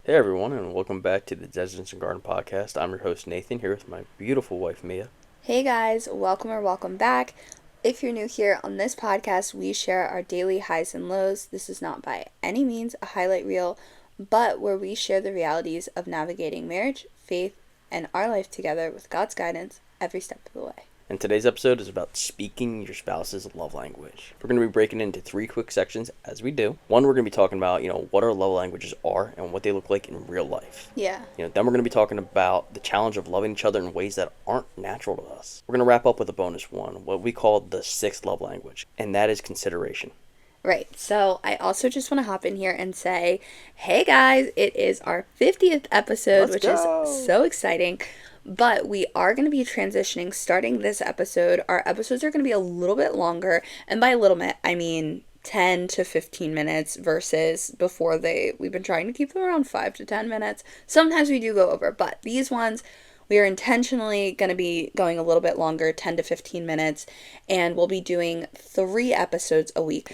Hey everyone, and welcome back to the Residence and Garden Podcast. I'm your host Nathan, here with my beautiful wife Mia. Hey guys, welcome or welcome back. If you're new here on this podcast, we share our daily highs and lows. This is not by any means a highlight reel, but where we share the realities of navigating marriage, faith, and our life together with God's guidance every step of the way. And today's episode is about speaking your spouse's love language. We're going to be breaking into 3 quick sections as we do. One, we're going to be talking about, what our love languages are and what they look like in real life. Yeah. Then we're going to be talking about the challenge of loving each other in ways that aren't natural to us. We're going to wrap up with a bonus one, what we call the 6th love language, and that is consideration. Right. So I also just want to hop in here and say, hey guys, it is our 50th episode, which is so exciting. But we are going to be transitioning starting this episode. Our episodes are going to be a little bit longer. And by a little bit, I mean 10 to 15 minutes versus before we've been trying to keep them around 5 to 10 minutes. Sometimes we do go over, but these ones, we are intentionally going to be going a little bit longer, 10 to 15 minutes, and we'll be doing 3 episodes a week.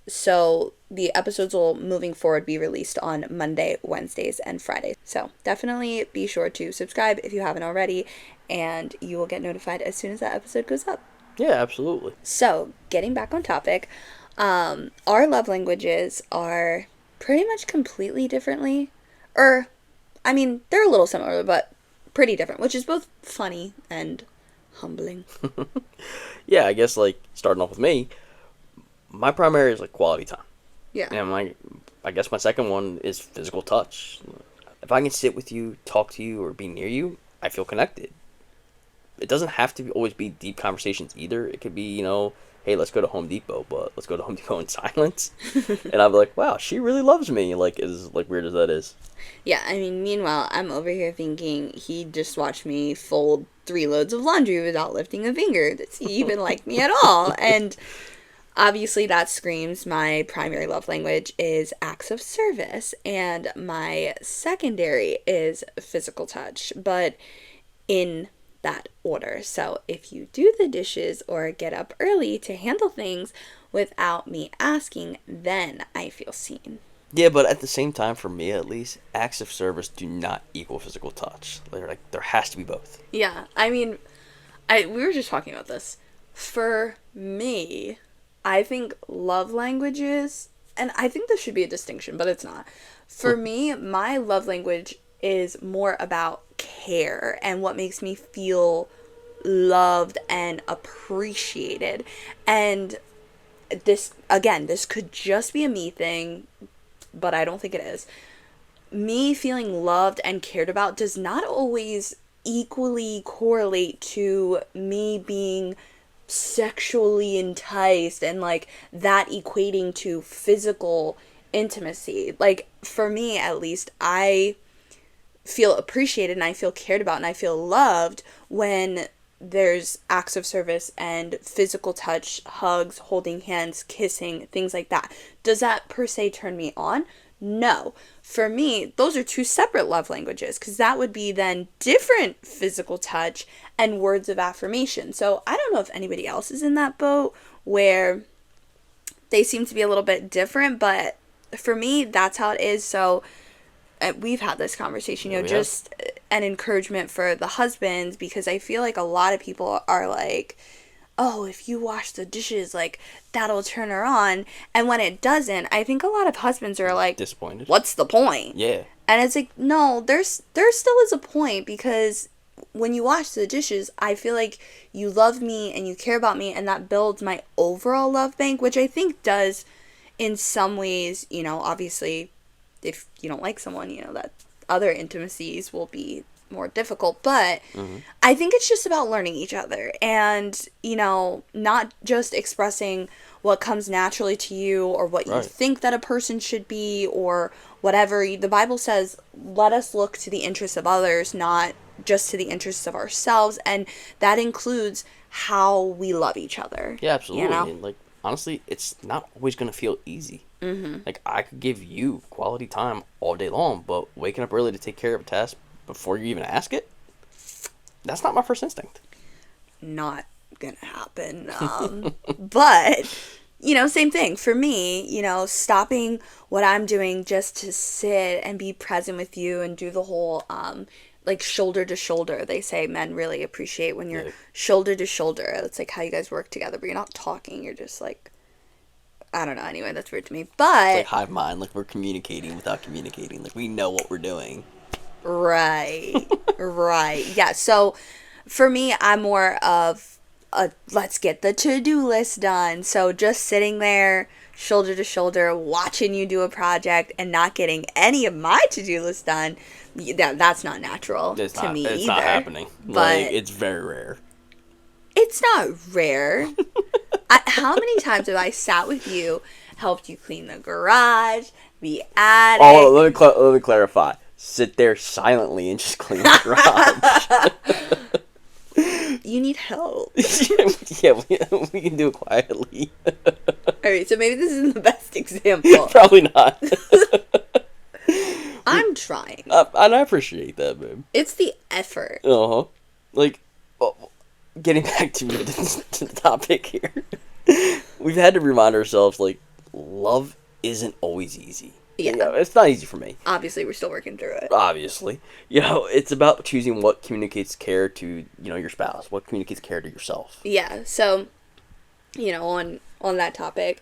So the episodes will, moving forward, be released on Monday, Wednesdays, and Fridays. So definitely be sure to subscribe if you haven't already, and you will get notified as soon as that episode goes up. Yeah, absolutely. So, getting back on topic, our love languages are pretty much completely differently. They're a little similar, but pretty different, which is both funny and humbling. Yeah, I guess, starting off with me, my primary is, quality time. Yeah. And I guess my second one is physical touch. If I can sit with you, talk to you, or be near you, I feel connected. It doesn't have to always be deep conversations either. It could be, hey, let's go to Home Depot, but let's go to Home Depot in silence. And I'll be like, wow, she really loves me. As weird as that is. Yeah, meanwhile, I'm over here thinking he just watched me fold 3 loads of laundry without lifting a finger. Does he even like me at all? And obviously that screams my primary love language is acts of service, and my secondary is physical touch, but in that order. So if you do the dishes or get up early to handle things without me asking, then I feel seen. Yeah, but at the same time, for me at least, acts of service do not equal physical touch. There has to be both. Yeah, we were just talking about this. For me, I think love languages, and I think this should be a distinction, but it's not. For me, my love language is more about care and what makes me feel loved and appreciated. And this could just be a me thing, but I don't think it is. Me feeling loved and cared about does not always equally correlate to me being sexually enticed and that equating to physical intimacy. For me at least, I feel appreciated and I feel cared about and I feel loved when there's acts of service and physical touch, hugs, holding hands, kissing, things like that. Does that per se turn me on? No. For me, those are 2 separate love languages, because that would be then different physical touch and words of affirmation. So I don't know if anybody else is in that boat where they seem to be a little bit different, but for me, that's how it is. So we've had this conversation, just an encouragement for the husbands, because I feel like a lot of people are like, oh, if you wash the dishes, that'll turn her on. And when it doesn't, I think a lot of husbands are like, disappointed. What's the point? Yeah. And it's like, no, there still is a point, because when you wash the dishes, I feel like you love me and you care about me, and that builds my overall love bank, which I think does in some ways, obviously, if you don't like someone, that other intimacies will be more difficult, but I think it's just about learning each other and, not just expressing what comes naturally to you or what you think that a person should be or whatever. The Bible says, let us look to the interests of others, not just to the interests of ourselves, and that includes how we love each other. Yeah, absolutely. And honestly, it's not always going to feel easy. I could give you quality time all day long, but waking up early to take care of a task before you even ask it, that's not my first instinct. Not gonna happen. But Same thing for me, stopping what I'm doing just to sit and be present with you and do the whole, like shoulder to shoulder. They say men really appreciate when you're Yeah. shoulder to shoulder. That's like how you guys work together, but you're not talking. You're just like, I don't know. Anyway, that's weird to me. It's But, like hive mind, like we're communicating without communicating. Like we know what we're doing. right, right. Yeah. So for me, I'm more of a let's get the to-do list done. So just sitting there shoulder to shoulder watching you do a project and not getting any of my to-do list done, that's not natural It's to not. me It's either. not happening. But Like it's very rare. it's not rare. How many times have I sat with you, helped you clean the garage, the attic? Oh, let me clarify. Sit there silently and just clean the garage. You need help. Yeah, we can do it quietly. Alright, so maybe this isn't the best example. Probably not. I'm trying. And I appreciate that, babe. It's the effort. Uh huh. Like, oh, getting back to the topic here, we've had to remind ourselves like, love isn't always easy. Yeah. It's not easy for me. Obviously, we're still working through it. Obviously, it's about choosing what communicates care to your spouse, what communicates care to yourself. Yeah, so, on that topic,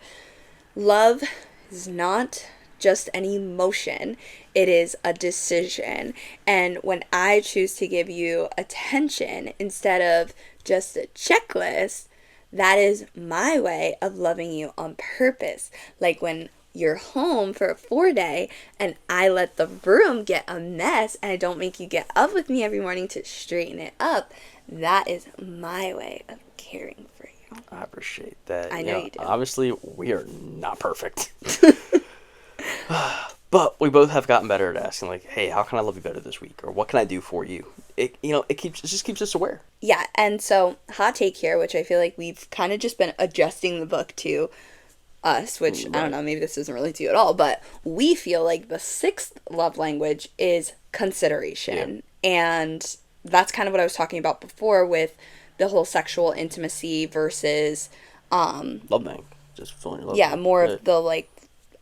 love is not just an emotion, it is a decision. And when I choose to give you attention instead of just a checklist, that is my way of loving you on purpose. Like when you're home for a 4-day and I let the room get a mess and I don't make you get up with me every morning to straighten it up, that is my way of caring for you. I appreciate that. I know you do. Obviously, we are not perfect. But we both have gotten better at asking, like, hey, how can I love you better this week? Or what can I do for you? It just keeps us aware. Yeah, and so hot take here, which I feel like we've kind of just been adjusting the book to us, which I don't know, maybe this doesn't relate to you at all, but we feel like the 6th love language is consideration. Yeah. And that's kind of what I was talking about before with the whole sexual intimacy versus Love bank. Just feeling your love. yeah, bank. more of the like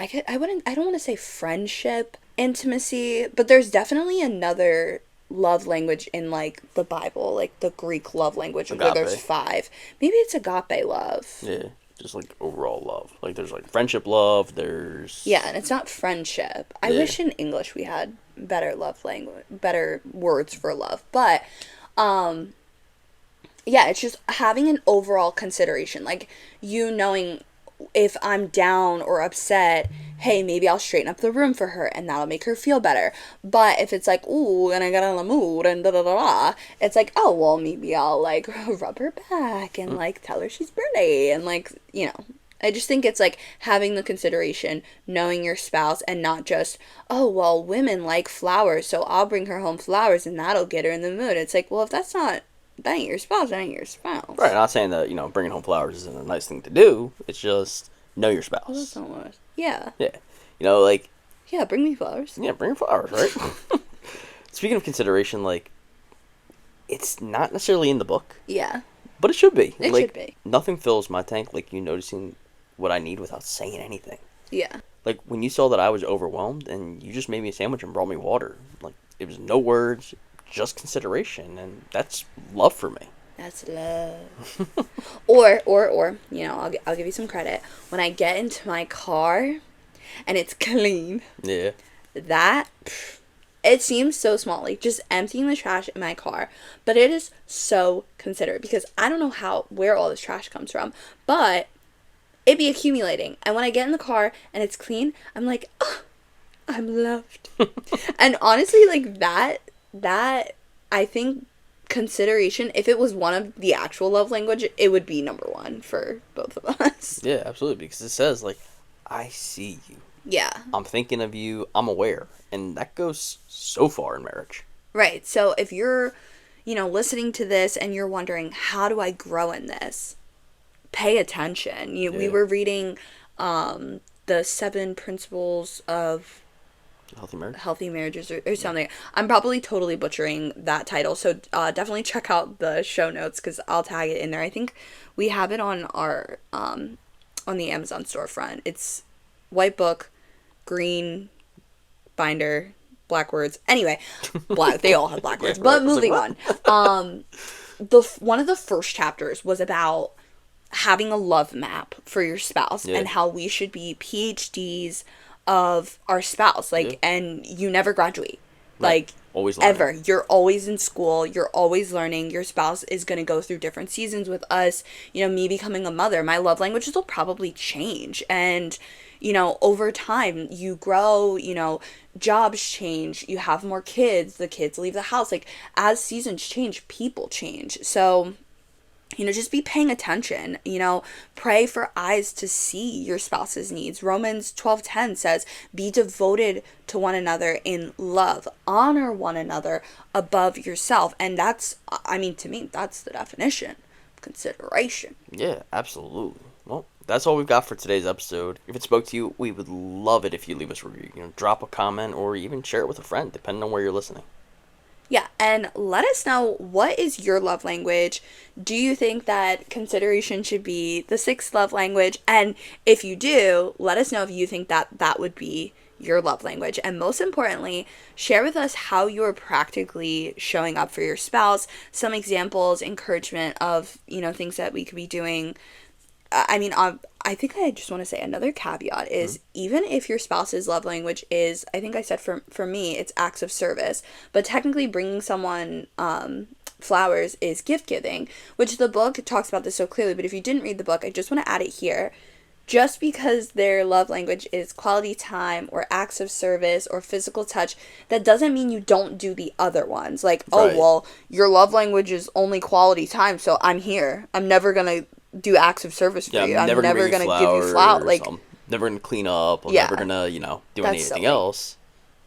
I don't want to say friendship intimacy, but there's definitely another love language in like the Bible, like the Greek love language where there's Agape. 5. Maybe it's agape love. Yeah, just like overall love. Like there's like friendship love. There's Yeah, and it's not friendship. I Yeah. wish in English we had better love language, better words for love. But yeah, it's just having an overall consideration, like you knowing if I'm down or upset, hey, maybe I'll straighten up the room for her and that'll make her feel better. But if it's like, ooh, and I got on the mood and da da da da, it's like, oh, well, maybe I'll like rub her back and like tell her she's pretty and like, I just think it's like having the consideration, knowing your spouse, and not just, oh, well, women like flowers, so I'll bring her home flowers and that'll get her in the mood. It's like, well, if that ain't your spouse, that ain't your spouse. Right, not saying that, bringing home flowers isn't a nice thing to do. It's just know your spouse. Well, that's not what. Yeah. Yeah. Like, Yeah, bring me flowers. yeah, bring her flowers, right? Speaking of consideration, like, it's not necessarily in the book, Yeah. but it should be. It Like, should be. nothing fills my tank like you noticing what I need without saying anything. Yeah. Like, when you saw that I was overwhelmed and you just made me a sandwich and brought me water. Like, it was no words, just consideration, and that's love for me. That's love. or, I'll give you some credit. When I get into my car and it's clean, Yeah. it seems so small, like just emptying the trash in my car, but it is so considerate because I don't know where all this trash comes from, but it be accumulating. And when I get in the car and it's clean, I'm like, oh, I'm loved. And honestly, like that, I think consideration, if it was one of the actual love language, it would be number 1 for both of us. Yeah, absolutely. Because it says, like, I see you. Yeah. I'm thinking of you. I'm aware. And that goes so far in marriage. Right. So if you're, listening to this and you're wondering, how do I grow in this? Pay attention. We Yeah. were reading the 7 principles of Healthy marriage. healthy marriages or something. I'm probably totally butchering that title, so definitely check out the show notes because I'll tag it in there. I think we have it on our on the Amazon storefront. It's white book, green binder, black words. Anyway, black. They all have black words. But moving on. One of the first chapters was about having a love map for your spouse and how we should be PhDs of our spouse. Like, and you never graduate. Like, always learning. Ever. You're always in school. You're always learning. Your spouse is going to go through different seasons with us. You know, me becoming a mother, my love languages will probably change. And, you know, over time, you grow, you know, jobs change, you have more kids, the kids leave the house. Like, as seasons change, people change. So, you know, just be paying attention. You know, pray for eyes to see your spouse's needs. Romans 12:10 says, be devoted to one another in love. Honor one another above yourself. And that's, I mean, to me, that's the definition of consideration. Yeah, absolutely. Well, that's all we've got for today's episode. If it spoke to you, we would love it if you leave us a review. You know, drop a comment or even share it with a friend, depending on where you're listening. Yeah, and let us know, what is your love language? Do you think that consideration should be the sixth love language? And if you do, let us know if you think that that would be your love language. And most importantly, share with us how you're practically showing up for your spouse, some examples, encouragement of, you know, things that we could be doing. I think I just want to say another caveat is even if your spouse's love language is, I think I said for me, it's acts of service, but technically bringing someone flowers is gift giving, which the book talks about this so clearly. But if you didn't read the book, I just want to add it here. Just because their love language is quality time or acts of service or physical touch, that doesn't mean you don't do the other ones. Like, right. Oh, well, your love language is only quality time, so I'm here. I'm never going to do acts of service for you. I'm never going to give you flowers. Like, I'm never going to clean up. I'm never going to, you know, do anything else.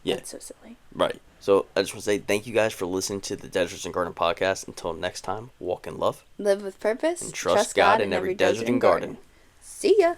Yeah. That's so silly. Right. So I just want to say thank you guys for listening to the Deserts and Garden podcast. Until next time, walk in love. Live with purpose. And trust God in every desert and garden. See ya.